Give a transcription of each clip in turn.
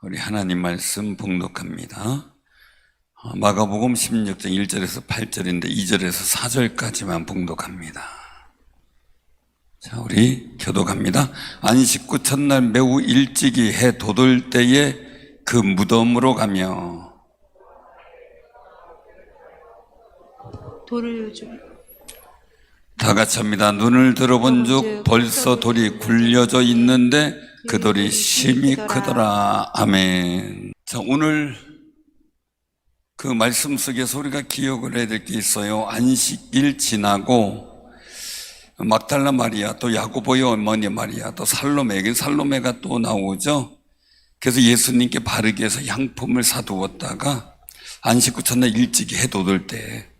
우리 하나님 말씀 봉독합니다. 마가복음 16장 1절에서 8절인데 2절에서 4절까지만 봉독합니다. 자, 우리 교독합니다. 안식 후 첫날 매우 일찍이 해 돋을 때에 그 무덤으로 가며 돌을 주 다 같이 합니다. 눈을 들어본 즉 벌써 돌이 굴려져 있는데 그 돌이 심히 크더라. 아멘. 자, 오늘 그 말씀 속에서 우리가 기억을 해야 될 게 있어요. 안식일 지나고 막달라 마리아, 또 야고보의 어머니 마리아, 또 살로메가 또 나오죠. 그래서 예수님께 바르게 해서 향품을 사두었다가 안식 후 첫날 일찍이 해 돋을 때,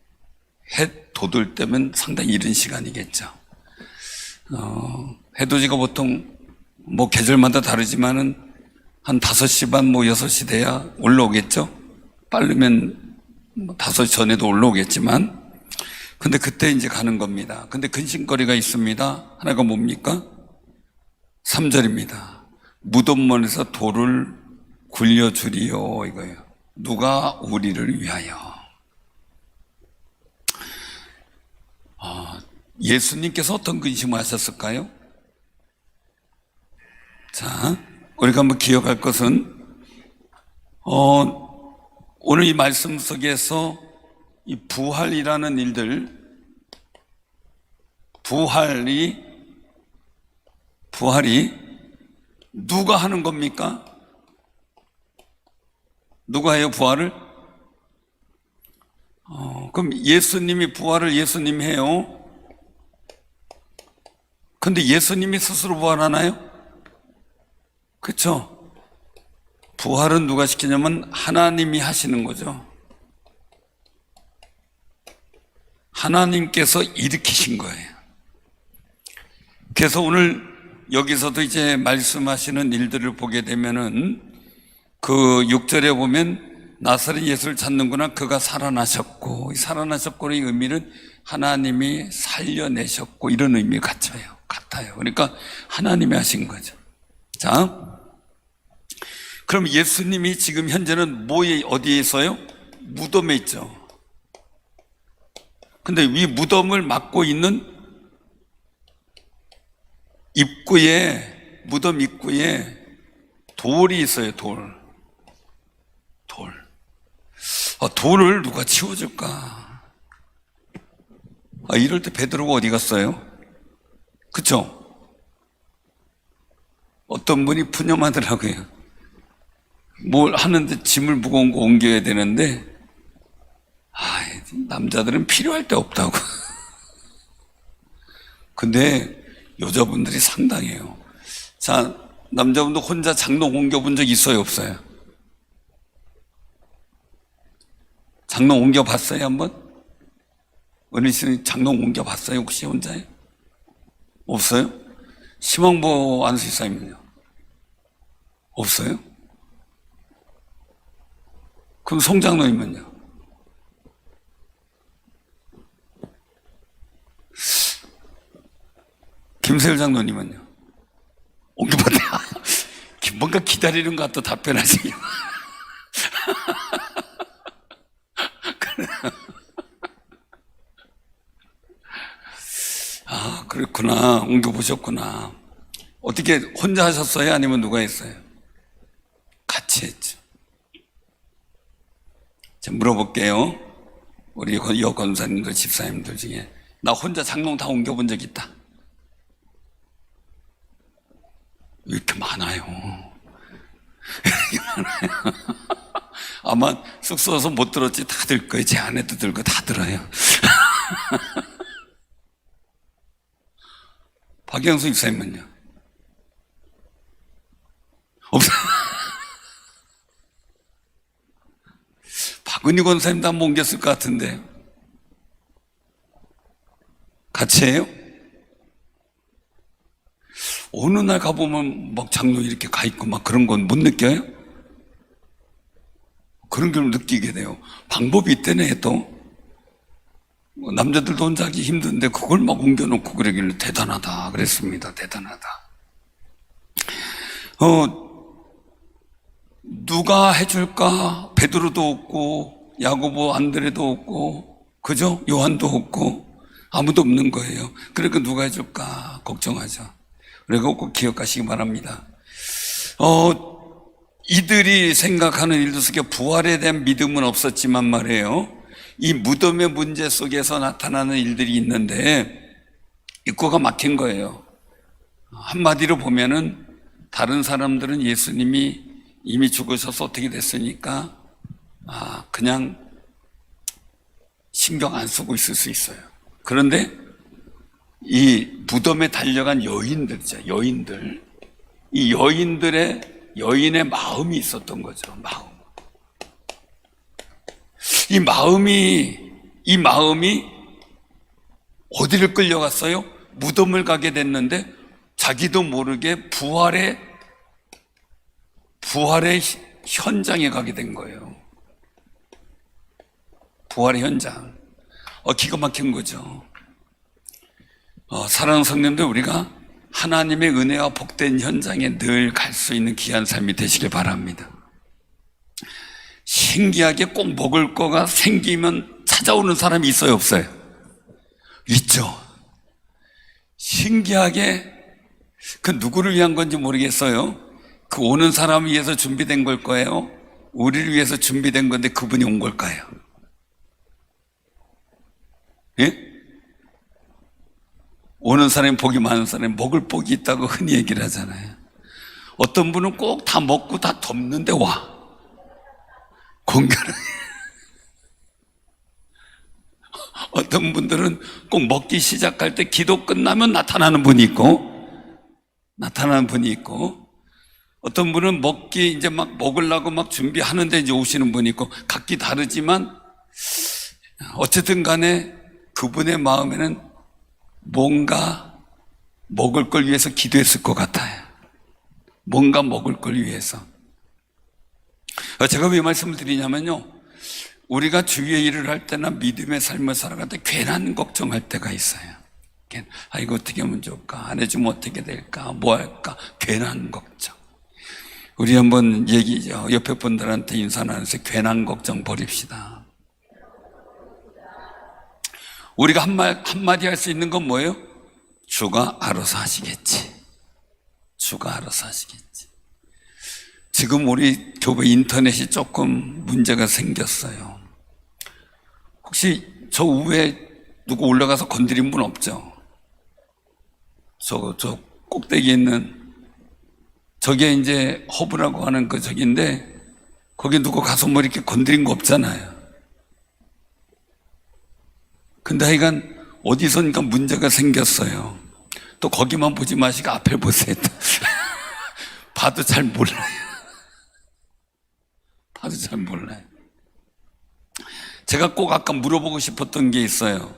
해 돋을 때면 상당히 이른 시간이겠죠. 해돋이가 보통 뭐 계절마다 다르지만은 한 5시 반, 6시 돼야 올라오겠죠. 빠르면 5시 전에도 올라오겠지만, 근데 그때 이제 가는 겁니다. 근데 근심거리가 있습니다. 하나가 뭡니까? 3절입니다. 무덤먼에서 돌을 굴려주리요, 이거예요. 누가 우리를 위하여. 예수님께서 어떤 근심을 하셨을까요? 자, 우리가 한번 기억할 것은 오늘 이 말씀 속에서 이 부활이라는 일들, 부활이 누가 하는 겁니까? 누가 해요, 부활을? 그럼 예수님이 부활을 예수님이 해요. 근데 예수님이 스스로 부활하나요? 그렇죠? 부활은 누가 시키냐면 하나님이 하시는 거죠. 하나님께서 일으키신 거예요. 그래서 오늘 여기서도 이제 말씀하시는 일들을 보게 되면은 그 6절에 보면 나사렛 예수를 찾는구나. 그가 살아나셨고, 이 살아나셨고의 의미는 하나님이 살려내셨고 이런 의미 같아요. 그러니까 하나님이 하신 거죠. 자, 그럼 예수님이 지금 현재는 어디에 있어요? 무덤에 있죠. 근데 이 무덤을 막고 있는 무덤 입구에 돌이 있어요. 돌을 누가 치워줄까? 이럴 때 베드로가 어디 갔어요? 그쵸? 어떤 분이 푸념하더라고요. 뭘 하는데 짐을 무거운 거 옮겨야 되는데 남자들은 필요할 데 없다고. 근데 여자분들이 상당해요. 자, 남자분도 혼자 장롱 옮겨본 적 있어요, 없어요? 장롱 옮겨봤어요, 한번? 은희 씨는 장롱 옮겨봤어요, 혹시 혼자요? 없어요? 시망보 안수 집사님은요? 없어요? 그럼 송장로님은요? 김세율 장로님은요? 옮겨봤네. 뭔가 기다리는 것 같다 답변하시요. 그렇구나. 옮겨보셨구나. 어떻게 혼자 하셨어요? 아니면 누가 했어요? 같이 했죠. 자, 물어볼게요. 우리 여권사님들, 집사님들 중에 나 혼자 장롱 다 옮겨본 적 있다. 왜 이렇게 많아요? 아마 숙소에서 못 들었지 다 들 거예요. 제 아내도 들고 다 들어요. 박영수 집사님은요? 없어요. 박은희 권사님도 한번 옮겼을 것 같은데. 같이 해요? 어느 날 가보면 막 장로 이렇게 가 있고 막 그런 건 못 느껴요? 그런 걸 느끼게 돼요. 방법이 있다네, 또. 남자들도 혼자 하기 힘든데 그걸 막 옮겨놓고 그러길래 대단하다 그랬습니다. 대단하다. 누가 해줄까? 베드로도 없고 야고보 안드레도 없고 그죠? 요한도 없고 아무도 없는 거예요. 그러니까 누가 해줄까 걱정하죠. 그리고 꼭 기억하시기 바랍니다. 이들이 생각하는 일들 속에 부활에 대한 믿음은 없었지만 말이에요, 이 무덤의 문제 속에서 나타나는 일들이 있는데 입구가 막힌 거예요. 한마디로 보면은 다른 사람들은 예수님이 이미 죽으셔서 어떻게 됐으니까 그냥 신경 안 쓰고 있을 수 있어요. 그런데 이 무덤에 달려간 여인들이죠. 여인들. 이 여인의 마음이 있었던 거죠. 마음. 이 마음이 어디를 끌려갔어요? 무덤을 가게 됐는데 자기도 모르게 부활의 현장에 가게 된 거예요. 부활의 현장. 기가 막힌 거죠. 사랑하는 성도님들, 우리가 하나님의 은혜와 복된 현장에 늘 갈 수 있는 귀한 삶이 되시길 바랍니다. 신기하게 꼭 먹을 거가 생기면 찾아오는 사람이 있어요, 없어요? 있죠. 신기하게 그 누구를 위한 건지 모르겠어요. 그 오는 사람을 위해서 준비된 걸 거예요? 우리를 위해서 준비된 건데 그분이 온 걸까요? 예? 오는 사람이 복이 많은 사람이 먹을 복이 있다고 흔히 얘기를 하잖아요. 어떤 분은 꼭 다 먹고 다 덮는데 와. 공개를. 어떤 분들은 꼭 먹기 시작할 때 기도 끝나면 나타나는 분이 있고, 어떤 분은 먹기 이제 막 먹으려고 막 준비하는데 이제 오시는 분이 있고, 각기 다르지만 어쨌든 간에 그분의 마음에는 뭔가 먹을 걸 위해서 기도했을 것 같아요. 뭔가 먹을 걸 위해서. 제가 왜 말씀을 드리냐면요, 우리가 주위의 일을 할 때나 믿음의 삶을 살아갈 때 괜한 걱정할 때가 있어요. 이거 어떻게 하면 좋을까? 안 해주면 어떻게 될까? 뭐 할까? 괜한 걱정. 우리 한번 옆에 분들한테 인사 나눠서 괜한 걱정 버립시다. 우리가 한마디 할 수 있는 건 뭐예요? 주가 알아서 하시겠지. 주가 알아서 하시겠지. 지금 우리 교회 인터넷이 조금 문제가 생겼어요. 혹시 저 위에 누구 올라가서 건드린 분 없죠? 저 꼭대기에 있는 저게 이제 허브라고 하는 그 저기인데 거기 누구 가서 뭐 이렇게 건드린 거 없잖아요. 근데 하여간 어디선가 문제가 생겼어요. 또 거기만 보지 마시고 앞에 보세요. 봐도 잘 몰라요. 봐도 잘 몰라요. 제가 꼭 아까 물어보고 싶었던 게 있어요.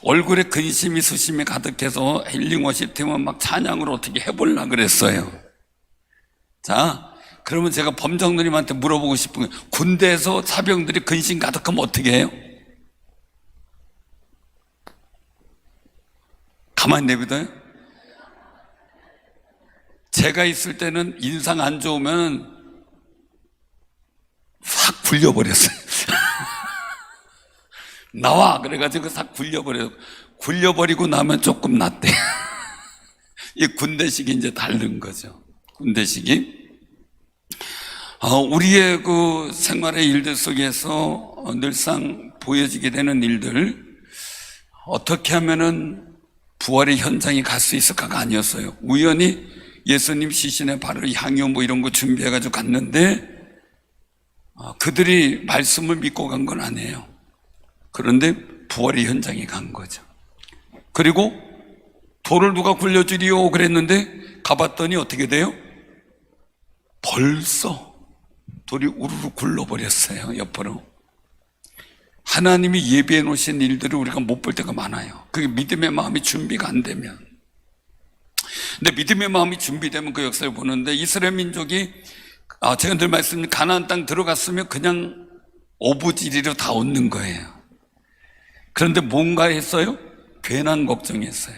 얼굴에 근심이 수심이 가득해서 힐링워십 팀은 막 찬양을 어떻게 해보려고 그랬어요. 자, 그러면 제가 범정누님한테 물어보고 싶은 게, 군대에서 사병들이 근심 가득하면 어떻게 해요? 가만히 내비둬요? 제가 있을 때는 인상 안 좋으면 확 굴려버렸어요. 나와! 그래가지고 싹 굴려버리고 나면 조금 낫대. 이 군대식이 이제 다른 거죠. 군대식이. 우리의 그 생활의 일들 속에서 늘상 보여지게 되는 일들, 어떻게 하면은 부활의 현장에 갈 수 있을까가 아니었어요. 우연히 예수님 시신의 발을 향유 뭐 이런 거 준비해가지고 갔는데, 그들이 말씀을 믿고 간 건 아니에요. 그런데 부활의 현장에 간 거죠. 그리고 돌을 누가 굴려주리요 그랬는데 가봤더니 어떻게 돼요? 벌써 돌이 우르르 굴러버렸어요. 옆으로. 하나님이 예비해 놓으신 일들을 우리가 못 볼 때가 많아요. 그게 믿음의 마음이 준비가 안 되면. 근데 믿음의 마음이 준비되면 그 역사를 보는데, 이스라엘 민족이 제가 늘 말씀드린 가나안 땅 들어갔으면 그냥 오부지리로 다 얻는 거예요. 그런데 뭔가 했어요? 괜한 걱정했어요.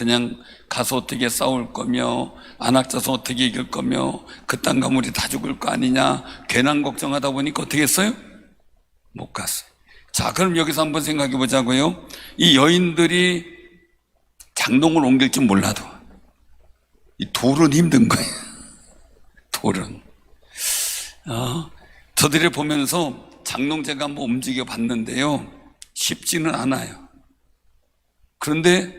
그냥 가서 어떻게 싸울 거며 안악자서 어떻게 이길 거며 그 땅 가면 우리 다 죽을 거 아니냐 괜한 걱정하다 보니까 어떻게 했어요? 못 갔어요. 자, 그럼 여기서 한번 생각해 보자고요. 이 여인들이 장롱을 옮길 줄 몰라도 이 돌은 힘든 거예요. 돌은 저들이 보면서 장롱 제가 한번 움직여 봤는데요, 쉽지는 않아요. 그런데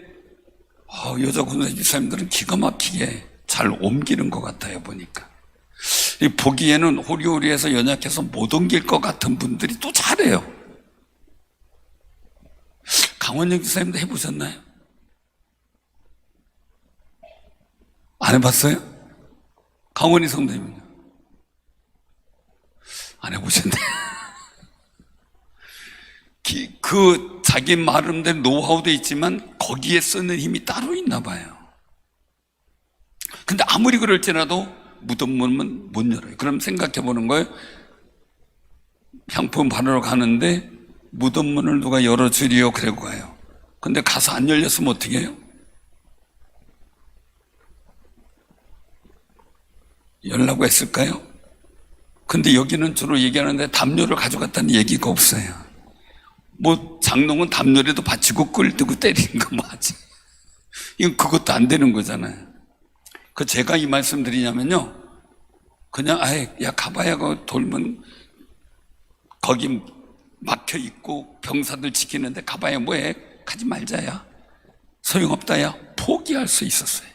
여자 군사 집사님들은 기가 막히게 잘 옮기는 것 같아요. 보니까 보기에는 호리호리해서 연약해서 못 옮길 것 같은 분들이 또 잘해요. 강원영 집사님도 해보셨나요? 안 해봤어요? 강원희 성도님은요? 안 해보셨네. 그 자기 나름대로 노하우도 있지만 거기에 쓰는 힘이 따로 있나 봐요. 근데 아무리 그럴지라도 무덤 문은 못 열어요. 그럼 생각해 보는 거예요. 향품 바르러 가는데 무덤 문을 누가 열어주리요? 그러고 가요. 근데 가서 안 열렸으면 어떻게 해요? 열라고 했을까요? 근데 여기는 주로 얘기하는데 담요를 가져갔다는 얘기가 없어요. 뭐 장롱은 담요라도 받치고 끌뜨고 때리는 거 뭐 하지. 이건 그것도 안 되는 거잖아요. 그 제가 이 말씀 드리냐면요, 그냥 야 가봐야 그 돌면 거기 막혀 있고 병사들 지키는데 가봐야 뭐해, 가지 말자야, 소용없다야, 포기할 수 있었어요.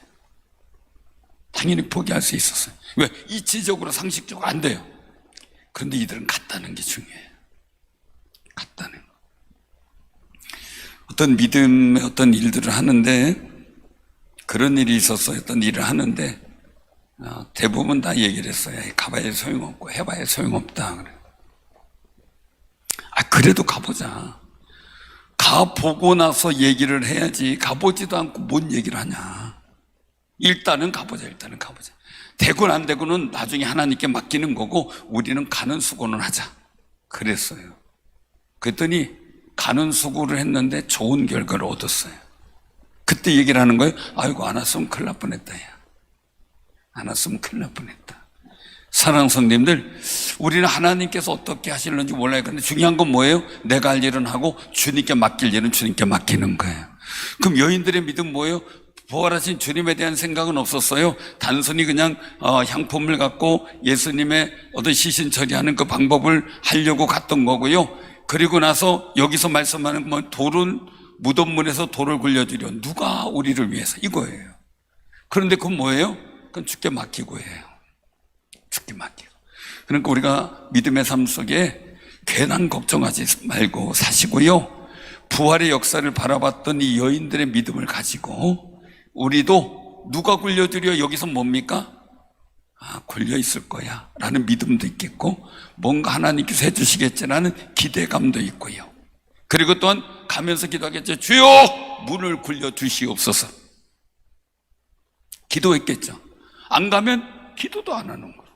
당연히 포기할 수 있었어요. 왜? 이치적으로 상식적으로 안 돼요. 그런데 이들은 갔다는 게 중요해요. 갔다는 거. 어떤 믿음의 어떤 일들을 하는데, 그런 일이 있었어요. 어떤 일을 하는데 대부분 다 얘기를 했어요. 가봐야 소용없고 해봐야 소용없다. 그래. 그래도 가보자. 가보고 나서 얘기를 해야지. 가보지도 않고 뭔 얘기를 하냐. 일단은 가보자. 되고는 안 되고는 나중에 하나님께 맡기는 거고 우리는 가는 수고는 하자. 그랬어요. 그랬더니 가는 수고를 했는데 좋은 결과를 얻었어요. 그때 얘기를 하는 거예요. 아이고, 안 왔으면 큰일 날 뻔했다. 야. 안 왔으면 큰일 날 뻔했다. 사랑하는 성도님들, 우리는 하나님께서 어떻게 하실는지 몰라요. 그런데 중요한 건 뭐예요? 내가 할 일은 하고 주님께 맡길 일은 주님께 맡기는 거예요. 그럼 여인들의 믿음 뭐예요? 부활하신 주님에 대한 생각은 없었어요. 단순히 그냥 향품을 갖고 예수님의 어떤 시신 처리하는 그 방법을 하려고 갔던 거고요. 그리고 나서 여기서 말씀하는 건 돌은 무덤문에서 돌을 굴려주려 누가 우리를 위해서, 이거예요. 그런데 그건 뭐예요? 그건 주께 맡기고 해요. 주께 맡기고. 그러니까 우리가 믿음의 삶 속에 괜한 걱정하지 말고 사시고요, 부활의 역사를 바라봤던 이 여인들의 믿음을 가지고 우리도 누가 굴려주려, 여기서 뭡니까? 굴려 있을 거야 라는 믿음도 있겠고, 뭔가 하나님께서 해주시겠지라는 기대감도 있고요. 그리고 또한 가면서 기도하겠죠. 주여 문을 굴려 주시옵소서. 기도했겠죠. 안 가면 기도도 안 하는 거예요.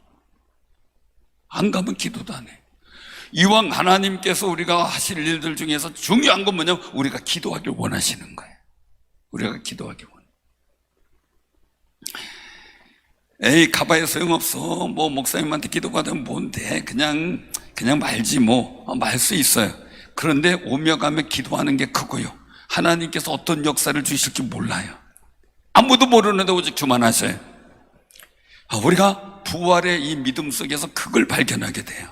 안 가면 기도도 안 해요. 이왕 하나님께서 우리가 하실 일들 중에서 중요한 건 뭐냐면 우리가 기도하길 원하시는 거예요. 우리가 기도하길 원해요. 에이, 가봐야 소용없어. 뭐 목사님한테 기도받으면 뭔데, 그냥 말지 뭐. 말 수 있어요. 그런데 오며 가며 기도하는 게 크고요, 하나님께서 어떤 역사를 주실지 몰라요. 아무도 모르는데 오직 주만 아셔요. 우리가 부활의 이 믿음 속에서 그걸 발견하게 돼요.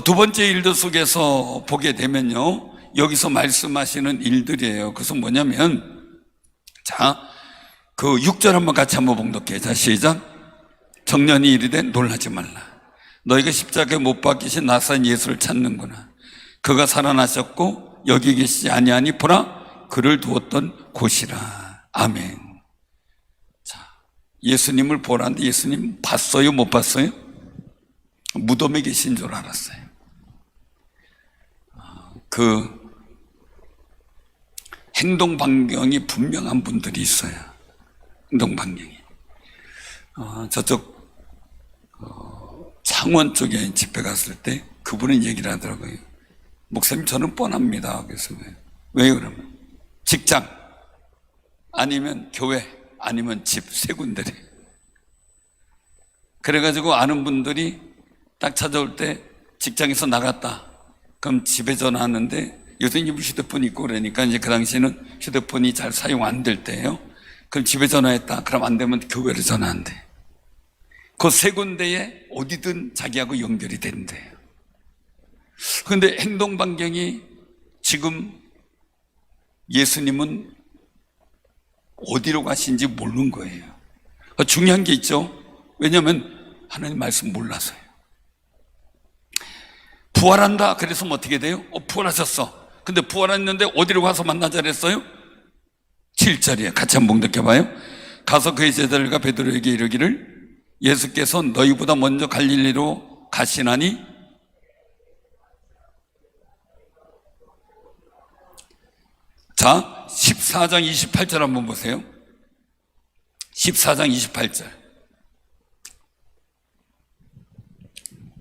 두 번째 일들 속에서 보게 되면요, 여기서 말씀하시는 일들이에요. 그것은 뭐냐면, 자, 그 6절 한번 같이 한번 봉독해요. 자, 시작. 청년이 이르되 놀라지 말라. 너희가 십자가에 못 박히신 나사렛 예수를 찾는구나. 그가 살아나셨고 여기 계시지 아니하니 보라, 그를 두었던 곳이라. 아멘. 자, 예수님을 보라는데 예수님 봤어요? 못 봤어요? 무덤에 계신 줄 알았어요. 그 행동 반경이 분명한 분들이 있어요. 행동 반경이. 저쪽 창원 쪽에 집회 갔을 때 그분은 얘기를 하더라고요. 목사님, 저는 뻔합니다. 그래서 왜요? 그러면 직장, 아니면 교회, 아니면 집, 세 군데래. 그래가지고 아는 분들이 딱 찾아올 때 직장에서 나갔다. 그럼 집에 전화하는데 요새 휴대폰이 있고 그러니까 이제 그 당시에는 휴대폰이 잘 사용 안 될 때예요. 그럼 집에 전화했다. 그럼 안 되면 교회로 전화한대. 그 세 군데에 어디든 자기하고 연결이 된대요. 그런데 행동 반경이 지금 예수님은 어디로 가신지 모르는 거예요. 중요한 게 있죠. 왜냐하면 하나님 말씀 몰라서요. 부활한다 그래서 어떻게 돼요? 부활하셨어. 근데 부활했는데 어디로 가서 만나자 그랬어요? 7절이에요. 같이 한번 느껴봐요. 가서 그의 제자들과 베드로에게 이르기를 예수께서 너희보다 먼저 갈릴리로 가시나니 자 14장 28절 한번 보세요. 14장 28절.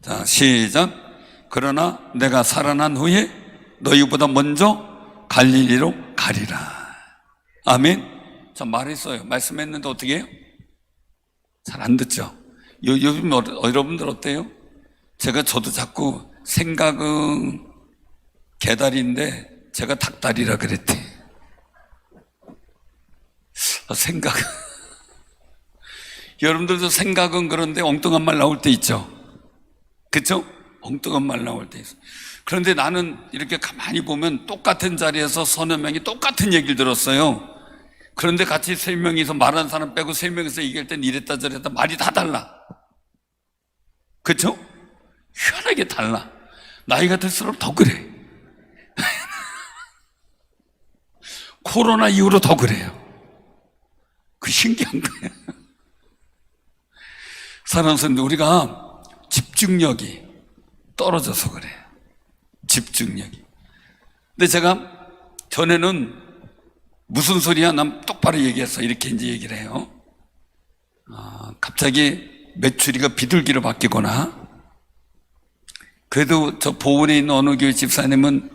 자 시작. 그러나 내가 살아난 후에 너희보다 먼저 갈릴리로 가리라. 아멘. 자 말했어요. 말씀했는데 어떻게 해요? 잘 안 듣죠? 요즘 여러분들 어때요? 저도 자꾸 생각은 개다리인데 제가 닭다리라 그랬대. 생각은 여러분들도 생각은 그런데 엉뚱한 말 나올 때 있죠? 그렇죠? 엉뚱한 말 나올 때 있어. 그런데 나는 이렇게 가만히 보면 똑같은 자리에서 서너 명이 똑같은 얘기를 들었어요. 그런데 같이 세 명이서 말하는 사람 빼고 세 명이서 얘기할 땐 이랬다 저랬다 말이 다 달라. 그렇죠? 희한하게 달라. 나이가 들수록 더 그래. 코로나 이후로 더 그래요. 그 신기한 거예요. 사랑하는 성도, 우리가 집중력이 떨어져서 그래요. 집중력이. 근데 제가 전에는 무슨 소리야? 난 똑바로 얘기했어. 이렇게 이제 얘기를 해요. 갑자기 메추리가 비둘기로 바뀌거나, 그래도 저 보은에 있는 어느 교회 집사님은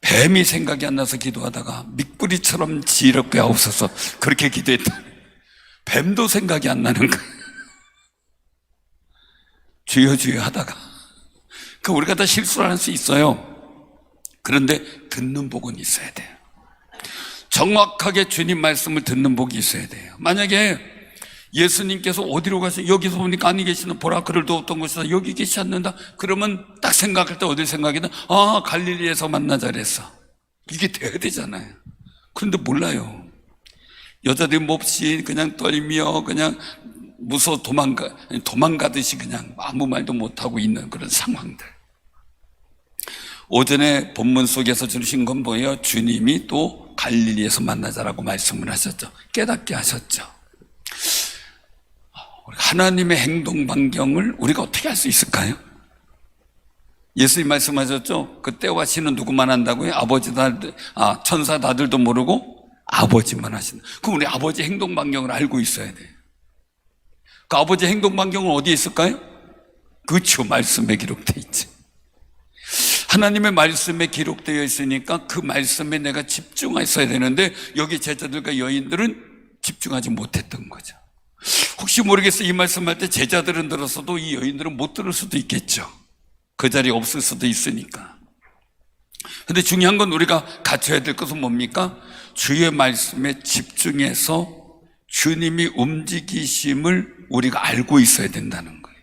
뱀이 생각이 안 나서 기도하다가 미꾸리처럼 지혜롭게 하옵소서 그렇게 기도했다. 뱀도 생각이 안 나는 거예요. 주여 주여 하다가. 우리가 다 실수를 할 수 있어요. 그런데 듣는 복은 있어야 돼요. 정확하게 주님 말씀을 듣는 복이 있어야 돼요. 만약에 예수님께서 어디로 가서 여기서 보니까 아니 계시는 보라 그들도 어떤 곳에서 여기 계시 않는다 그러면 딱 생각할 때 어딜 생각이나 갈릴리에서 만나자 그랬어. 이게 돼야 되잖아요. 그런데 몰라요. 여자들이 몹시 그냥 떨며 그냥 무서워 도망가듯이 그냥 아무 말도 못하고 있는 그런 상황들. 오전에 본문 속에서 주신 건 뭐예요? 주님이 또 갈릴리에서 만나자라고 말씀을 하셨죠. 깨닫게 하셨죠. 하나님의 행동 반경을 우리가 어떻게 할 수 있을까요? 예수님 말씀하셨죠. 그 때와 시는 누구만 한다고요? 천사 다들도 모르고 아버지만 하신다. 그럼 우리 아버지 행동 반경을 알고 있어야 돼요. 그 아버지 행동 반경은 어디에 있을까요? 그렇죠. 말씀에 기록되어 있지. 하나님의 말씀에 기록되어 있으니까 그 말씀에 내가 집중했어야 되는데 여기 제자들과 여인들은 집중하지 못했던 거죠. 혹시 모르겠어요. 이 말씀할 때 제자들은 들었어도 이 여인들은 못 들을 수도 있겠죠. 그 자리에 없을 수도 있으니까. 그런데 중요한 건 우리가 갖춰야 될 것은 뭡니까? 주의 말씀에 집중해서 주님이 움직이심을 우리가 알고 있어야 된다는 거예요.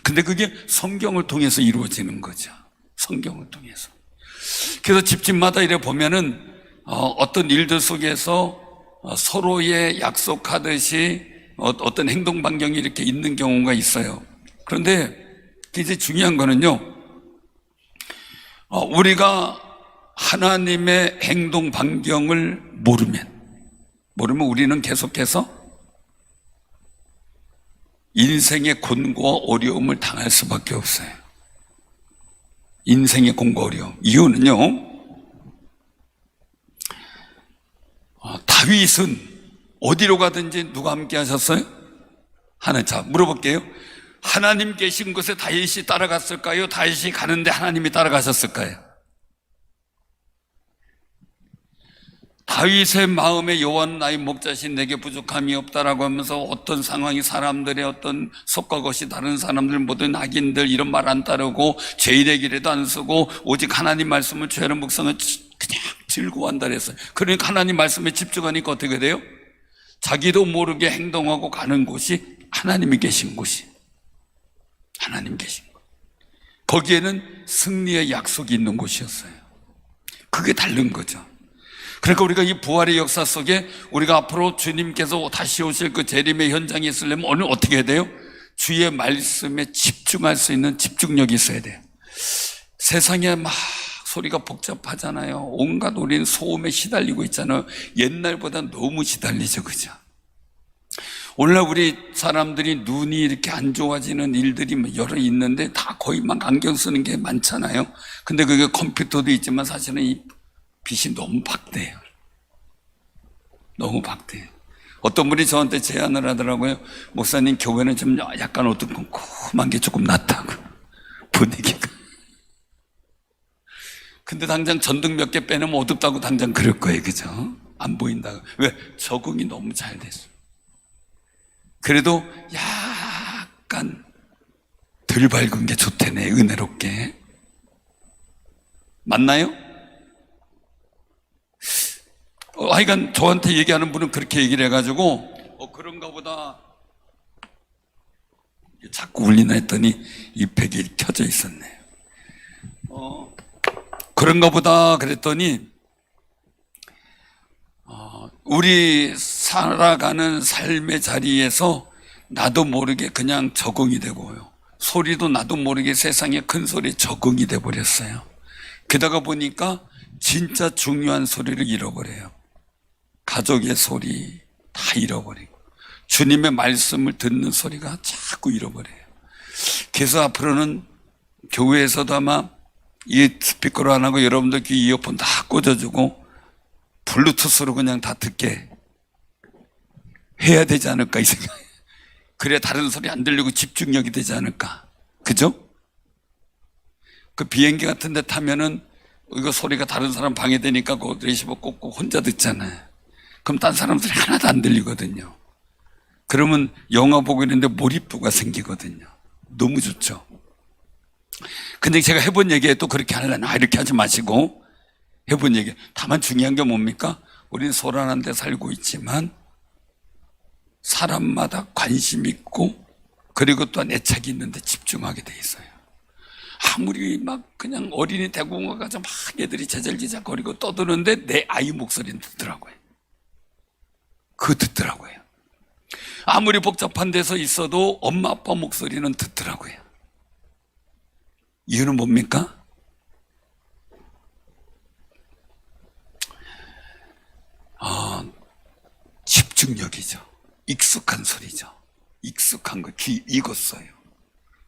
근데 그게 성경을 통해서 이루어지는 거죠. 성경을 통해서. 그래서 집집마다 이래 보면은 어떤 일들 속에서 서로의 약속하듯이 어떤 행동 반경이 이렇게 있는 경우가 있어요. 그런데 이제 중요한 거는요, 우리가 하나님의 행동 반경을 모르면 우리는 계속해서 인생의 곤고와 어려움을 당할 수밖에 없어요. 인생의 곤고 어려움. 이유는요, 다윗은 어디로 가든지 누가 함께 하셨어요? 자, 물어볼게요. 하나님 계신 곳에 다윗이 따라갔을까요? 다윗이 가는데 하나님이 따라가셨을까요? 다윗의 마음에 여호와는 나의 목자신 내게 부족함이 없다라고 하면서 어떤 상황이 사람들의 어떤 속과 것이 다른 사람들 모든 악인들 이런 말 안 따르고 죄인의 길에도 안 서고 오직 하나님 말씀을 죄하는 묵상을 그냥 즐거워한다 그랬어요. 그러니까 하나님 말씀에 집중하니까 어떻게 돼요? 자기도 모르게 행동하고 가는 곳이 하나님이 계신 곳이, 하나님 계신 곳, 거기에는 승리의 약속이 있는 곳이었어요. 그게 다른 거죠. 그러니까 우리가 이 부활의 역사 속에 우리가 앞으로 주님께서 다시 오실 그 재림의 현장에 있으려면 오늘 어떻게 해야 돼요? 주의 말씀에 집중할 수 있는 집중력이 있어야 돼요. 세상에 막 소리가 복잡하잖아요. 온갖 우리는 소음에 시달리고 있잖아요. 옛날보다 너무 시달리죠, 그죠? 오늘날 우리 사람들이 눈이 이렇게 안 좋아지는 일들이 여러 있는데 다 거의 막 안경 쓰는 게 많잖아요. 근데 그게 컴퓨터도 있지만 사실은 이 빛이 너무 박대요. 너무 박대요. 어떤 분이 저한테 제안을 하더라고요. 목사님, 교회는 좀 약간 어두컴컴한 게 조금 낫다고, 분위기가. 근데 당장 전등 몇 개 빼놓으면 어둡다고 당장 그럴 거예요, 그죠? 안 보인다고. 왜? 적응이 너무 잘 됐어. 그래도 약간 덜 밝은 게 좋대네, 은혜롭게. 맞나요? 하여간 저한테 얘기하는 분은 그렇게 얘기를 해가지고 그런가 보다 자꾸 울리나 했더니 이 팩이 켜져 있었네요. 그런가 보다 그랬더니 우리 살아가는 삶의 자리에서 나도 모르게 그냥 적응이 되고요, 소리도 나도 모르게 세상의 큰 소리에 적응이 돼 버렸어요. 게다가 보니까 진짜 중요한 소리를 잃어버려요. 가족의 소리 다 잃어버리고 주님의 말씀을 듣는 소리가 자꾸 잃어버려요. 그래서 앞으로는 교회에서도 아마 이 스피커로 안 하고 여러분들 귀 이어폰 다 꽂아주고 블루투스로 그냥 다 듣게 해야 되지 않을까 이 생각. 그래야 다른 소리 안 들리고 집중력이 되지 않을까, 그죠? 그 비행기 같은 데 타면은 이거 소리가 다른 사람 방해되니까 그 레시버 꽂고 혼자 듣잖아요. 그럼 딴 사람들이 하나도 안 들리거든요. 그러면 영화 보고 있는데 몰입도가 생기거든요. 너무 좋죠. 근데 제가 해본 얘기에 또 그렇게 하려나, 이렇게 하지 마시고 해본 얘기. 다만 중요한 게 뭡니까? 우리는 소란한 데 살고 있지만 사람마다 관심 있고 그리고 또한 애착이 있는데 집중하게 돼 있어요. 아무리 막 그냥 어린이 대공원 가서 막 애들이 제잘제잘거리고 떠드는데 내 아이 목소리는 듣더라고요. 그거 듣더라고요. 아무리 복잡한 데서 있어도 엄마 아빠 목소리는 듣더라고요. 이유는 뭡니까? 집중력이죠. 익숙한 소리죠. 익숙한 거 귀 익었어요.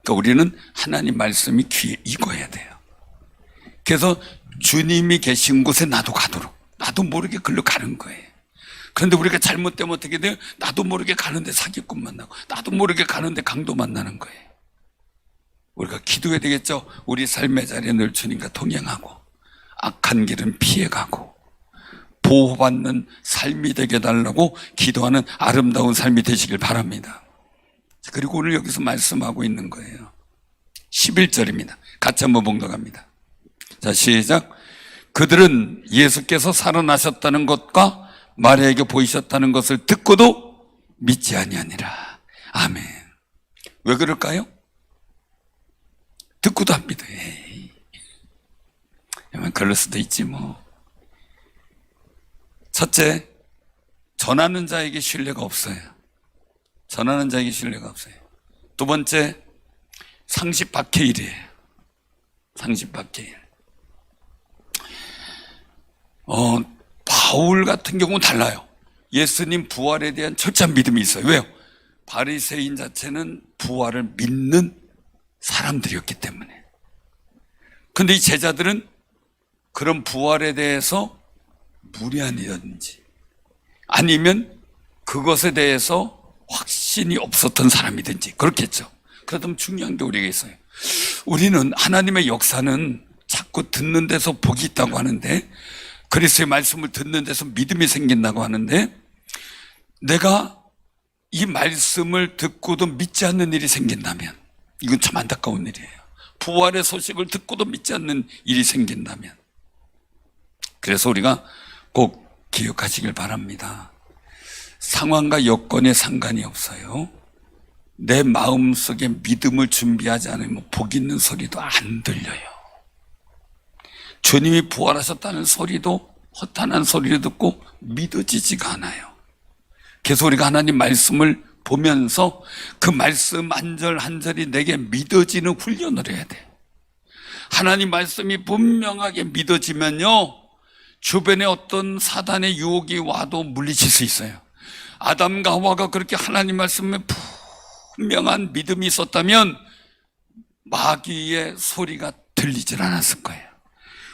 그러니까 우리는 하나님 말씀이 귀에 익어야 돼요. 그래서 주님이 계신 곳에 나도 가도록, 나도 모르게 글로 가는 거예요. 그런데 우리가 잘못되면 어떻게 돼요? 나도 모르게 가는데 사기꾼 만나고 나도 모르게 가는데 강도 만나는 거예요. 우리가 기도해야 되겠죠. 우리 삶의 자리에 늘 주님과 동행하고 악한 길은 피해가고 보호받는 삶이 되게 해달라고 기도하는 아름다운 삶이 되시길 바랍니다. 그리고 오늘 여기서 말씀하고 있는 거예요. 11절입니다. 같이 한번 봉독합니다. 자, 시작. 그들은 예수께서 살아나셨다는 것과 마리아에게 보이셨다는 것을 듣고도 믿지 아니하니라. 아멘. 왜 그럴까요? 듣고도 안 믿어요. 그럴 수도 있지 뭐. 첫째, 전하는 자에게 신뢰가 없어요. 전하는 자에게 신뢰가 없어요. 두 번째, 상식 박해일이에요. 상식 박해일. 바울 같은 경우는 달라요. 예수님 부활에 대한 철저한 믿음이 있어요. 왜요? 바리새인 자체는 부활을 믿는 사람들이었기 때문에. 근데 이 제자들은 그런 부활에 대해서 무리한이었는지 아니면 그것에 대해서 확신이 없었던 사람이든지 그렇겠죠. 그렇다면 중요한 게 우리에게 있어요. 우리는 하나님의 역사는 자꾸 듣는 데서 복이 있다고 하는데 그리스도의 말씀을 듣는 데서 믿음이 생긴다고 하는데, 내가 이 말씀을 듣고도 믿지 않는 일이 생긴다면, 이건 참 안타까운 일이에요. 부활의 소식을 듣고도 믿지 않는 일이 생긴다면, 그래서 우리가 꼭 기억하시길 바랍니다. 상황과 여건에 상관이 없어요. 내 마음속에 믿음을 준비하지 않으면 복 있는 소리도 안 들려요. 주님이 부활하셨다는 소리도 허탄한 소리를 듣고 믿어지지가 않아요. 그래서 우리가 하나님 말씀을 보면서 그 말씀 한 절 한 절이 내게 믿어지는 훈련을 해야 돼. 하나님 말씀이 분명하게 믿어지면요, 주변에 어떤 사단의 유혹이 와도 물리칠 수 있어요. 아담과 하와가 그렇게 하나님 말씀에 분명한 믿음이 있었다면 마귀의 소리가 들리질 않았을 거예요.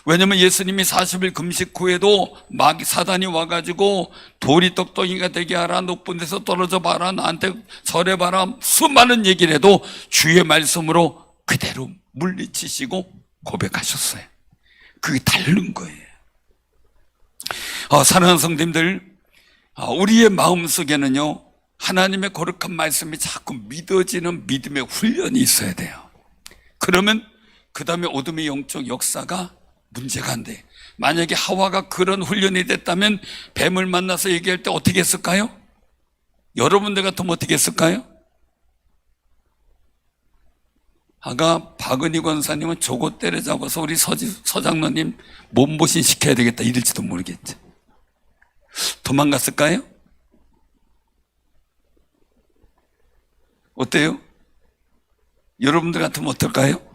왜냐하면 예수님이 40일 금식 후에도 마귀 사단이 와가지고 돌이 떡덩이가 되게 하라, 높은 데서 떨어져 봐라, 나한테 절해봐라, 수많은 얘기를 해도 주의 말씀으로 그대로 물리치시고 고백하셨어요. 그게 다른 거예요. 사랑하는 성도님들, 우리의 마음속에는요, 하나님의 거룩한 말씀이 자꾸 믿어지는 믿음의 훈련이 있어야 돼요. 그러면 그 다음에 어둠의 영적 역사가 문제가 안 돼. 만약에 하와가 그런 훈련이 됐다면 뱀을 만나서 얘기할 때 어떻게 했을까요? 여러분들 같으면 어떻게 했을까요? 아까 박은희 권사님은 저거 때려잡아서 우리 서장로님 몸보신 시켜야 되겠다 이럴지도 모르겠죠. 도망갔을까요? 어때요? 여러분들 같으면 어떨까요?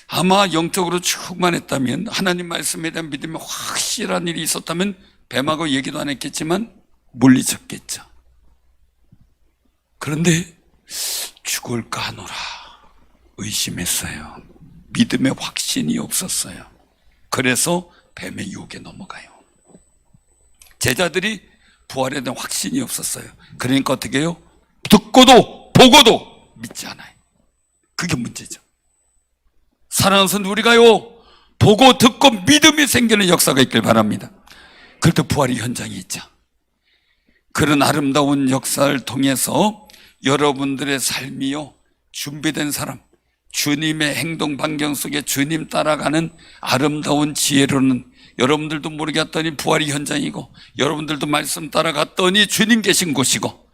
아마 영적으로 충만했다면, 하나님 말씀에 대한 믿음이 확실한 일이 있었다면 뱀하고 얘기도 안 했겠지만 물리쳤겠죠. 그런데 죽을까 하노라 의심했어요. 믿음의 확신이 없었어요. 그래서 뱀의 유혹에 넘어가요. 제자들이 부활에 대한 확신이 없었어요. 그러니까 어떻게 해요? 듣고도 보고도 믿지 않아요. 그게 문제죠. 사랑하는 성도, 우리가요, 보고 듣고 믿음이 생기는 역사가 있길 바랍니다. 그럴 때 부활의 현장이 있죠. 그런 아름다운 역사를 통해서 여러분들의 삶이요, 준비된 사람, 주님의 행동 반경 속에 주님 따라가는 아름다운 지혜로는 여러분들도 모르게 했더니 부활의 현장이고, 여러분들도 말씀 따라갔더니 주님 계신 곳이고,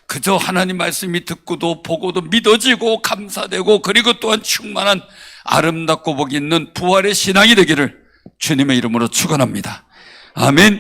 그저 하나님 말씀이 듣고도 보고도 믿어지고 감사되고, 그리고 또한 충만한 아름답고 복 있는 부활의 신앙이 되기를 주님의 이름으로 축원합니다. 아멘.